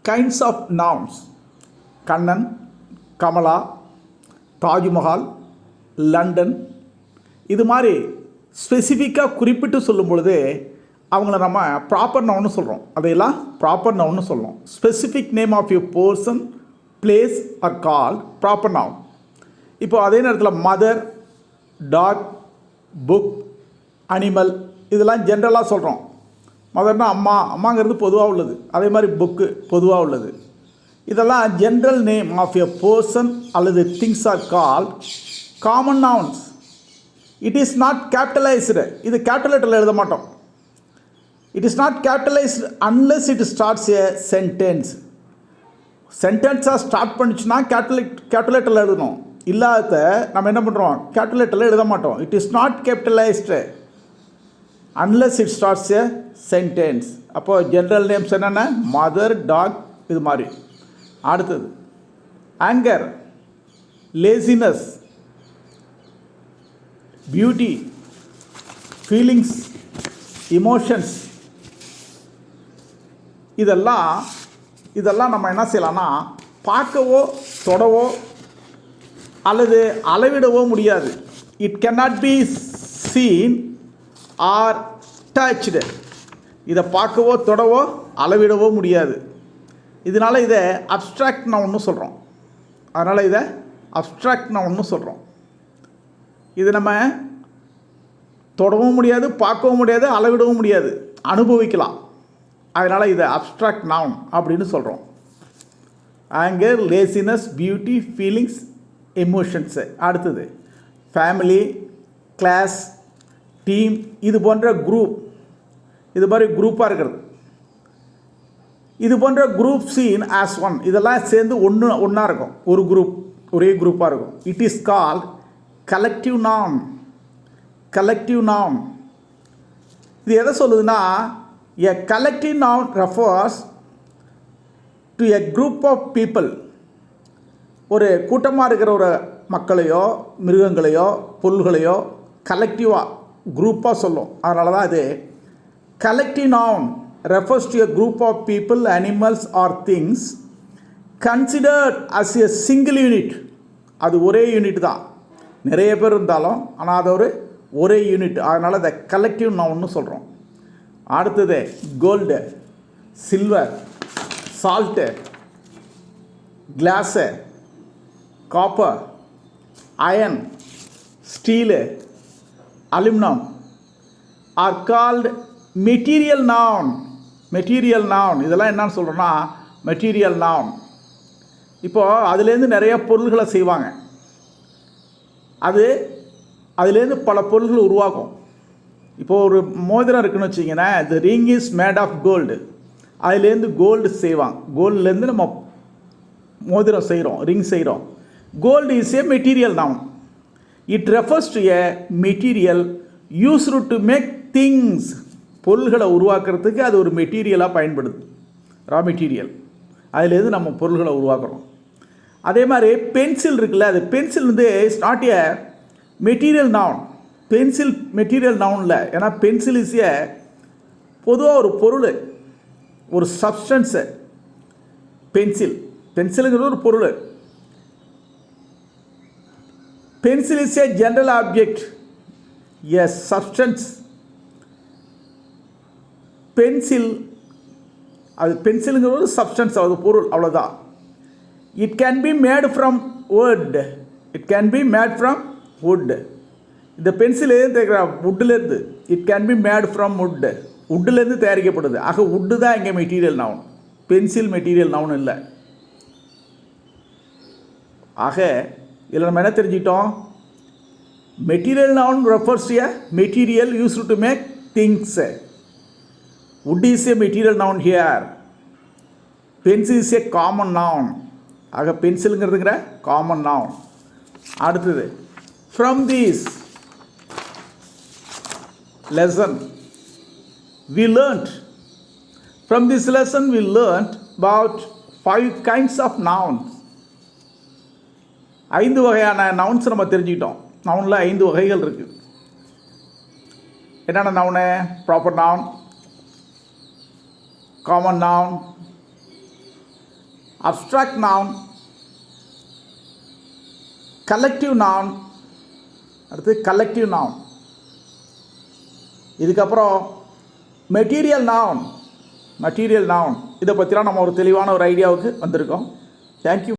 Kinds of nouns. Kannan, Kamala, Taj Mahal, London, இது மாதிரி ஸ்பெசிஃபிக்காக குறிப்பிட்டு சொல்லும் பொழுது அவங்கள நம்ம ப்ராப்பர் நவுன்னு சொல்கிறோம். அதையெல்லாம் ப்ராப்பர் நவுன்னு சொல்கிறோம். Specific name of you person, place are call proper noun. இப்போ அதே நேரத்தில் மதர், டாக், புக், அனிமல் இதெல்லாம் ஜென்ரலாக சொல்கிறோம். மதர்னா அம்மா, அம்மாங்கிறது பொதுவாக உள்ளது. அதே மாதிரி புக்கு பொதுவாக உள்ளது. இதெல்லாம் general name of a person அல்லது things are call common nouns. It is not capitalized. இது கேபிட்டல் லெட்டரில் எழுத மாட்டோம். It is not capitalized unless it starts a sentence. சென்டென்ஸாக ஸ்டார்ட் பண்ணிச்சுன்னா கேபிட்டல் லெட்டரில் எழுதணும். இல்லாத நம்ம என்ன பண்ணுறோம், கேபிட்டல் லெட்டரில் எழுத மாட்டோம். It is not capitalized unless it starts a sentence. அப்போது ஜென்ரல் நேம்ஸ் என்னென்ன, மதர், டாக், இது மாதிரி. அடுத்தது anger, laziness, beauty, feelings, emotions, இதெல்லாம் நம்ம என்ன செய்யலாம்னா பார்க்கவோ தொடவோ அல்லது அளவிடவோ முடியாது. It cannot be seen or touched. இதை பார்க்கவோ தொடவோ அளவிடவோ முடியாது. இதனால் இதை அப்ஸ்ட்ராக்ட் நவுன்னு சொல்கிறோம். அதனால் இதை அப்ஸ்ட்ராக்ட் நவுன்னு சொல்கிறோம். இது நம்ம தொடவும் முடியாது, பார்க்கவும் முடியாது, அளவிடவும் முடியாது, அனுபவிக்கலாம். அதனால் இதை அப்ஸ்ட்ராக்ட் நவுன் அப்படின்னு சொல்கிறோம். Anger, laziness, beauty, feelings, emotions. அடுத்தது ஃபேமிலி, கிளாஸ், டீம், இது போன்ற குரூப், இது மாதிரி குரூப்பாக இருக்கிறது. இது போன்ற குரூப் சீன் ஆஸ் ஒன். இதெல்லாம் சேர்ந்து ஒன்றா இருக்கும். ஒரு குரூப், ஒரே குரூப்பாக இருக்கும். It is called collective noun. Collective noun இது எதை சொல்லுதுன்னா, a collective noun refers to a group of people. ஒரு கூட்டமாக இருக்கிற ஒரு மக்களையோ மிருகங்களையோ பொருள்களையோ கலெக்டிவாக குரூப்பாக சொல்லும். அதனால தான் இது collective noun refers to a group of people, animals or things considered as a single unit. அது ஒரே யூனிட் தான். நிறைய பேர் இருந்தாலும் ஆனால் அது ஒரே யூனிட். அதனால் அதை கலெக்டிவ் நவுன்னு சொல்கிறோம். அடுத்தது gold, silver, salt, glass, copper, iron, steel, aluminium are called material noun. Material noun இதெல்லாம் என்னன்னு சொல்கிறோன்னா மெட்டீரியல் நவுன். இப்போது அதுலேருந்து நிறைய பொருள்களை செய்வாங்க. அதுலேருந்து பல பொருள்கள் உருவாகும். இப்போது ஒரு மோதிரம் இருக்குதுன்னு வச்சிங்கன்னா, the ring is made of gold. அதுலேருந்து கோல்டு செய்வாங்க. கோல்டுலேருந்து நம்ம மோதிரம் செய்கிறோம், ரிங் செய்கிறோம். Gold is a material noun. It refers to a material used to make things. பொருள்களை உருவாக்குறதுக்கு அது ஒரு மெட்டீரியலாக பயன்படுது, ரா மெட்டீரியல். அதுலேருந்து நம்ம பொருள்களை உருவாக்குறோம். அதே மாதிரி பென்சில் இருக்குல்ல, அது pencil it's not a material noun. Pencil material noun இல்லை. ஏன்னா பென்சில் இஸ் ஏ பொதுவாக ஒரு பொருள், ஒரு சப்ஸ்டன்ஸு. பென்சிலுங்கிறது ஒரு பொருள். Pencil is a general object, a substance. பென்சிலுங்கிறது ஒரு சப்ஸ்டன்ஸ், அது பொருள், அவ்வளோதான். It can be made from wood. It can be made from wood. இந்த பென்சில் வுட்டிலேருந்து. It can be made from wood. வுட்டிலேருந்து தயாரிக்கப்படுது. ஆக வுட்டு தான் இங்கே material noun. Pencil material noun இல்லை. ஆக இதில் நம்ம என்ன தெரிஞ்சிட்டோம், material noun refers to a material used to make things. Wood is a material noun here. Pencil is a common noun. ஆக பென்சிலுங்கிறதுங்கிற காமன் நவுன். அடுத்தது from this lesson we learnt about 5 kinds of nouns. 5 வகையான nouns நம்ம தெரிஞ்சுக்கிட்டோம். நவுனில் 5 வகைகள் இருக்குது. என்னென்ன noun? Proper noun, common noun, abstract noun, collective noun, அடுத்து collective noun, இதுக்கப்புறம் மெட்டீரியல் நவுன். இதை பற்றிலாம் நம்ம ஒரு தெளிவான ஒரு ஐடியாவுக்கு வந்திருக்கோம். தேங்க்யூ.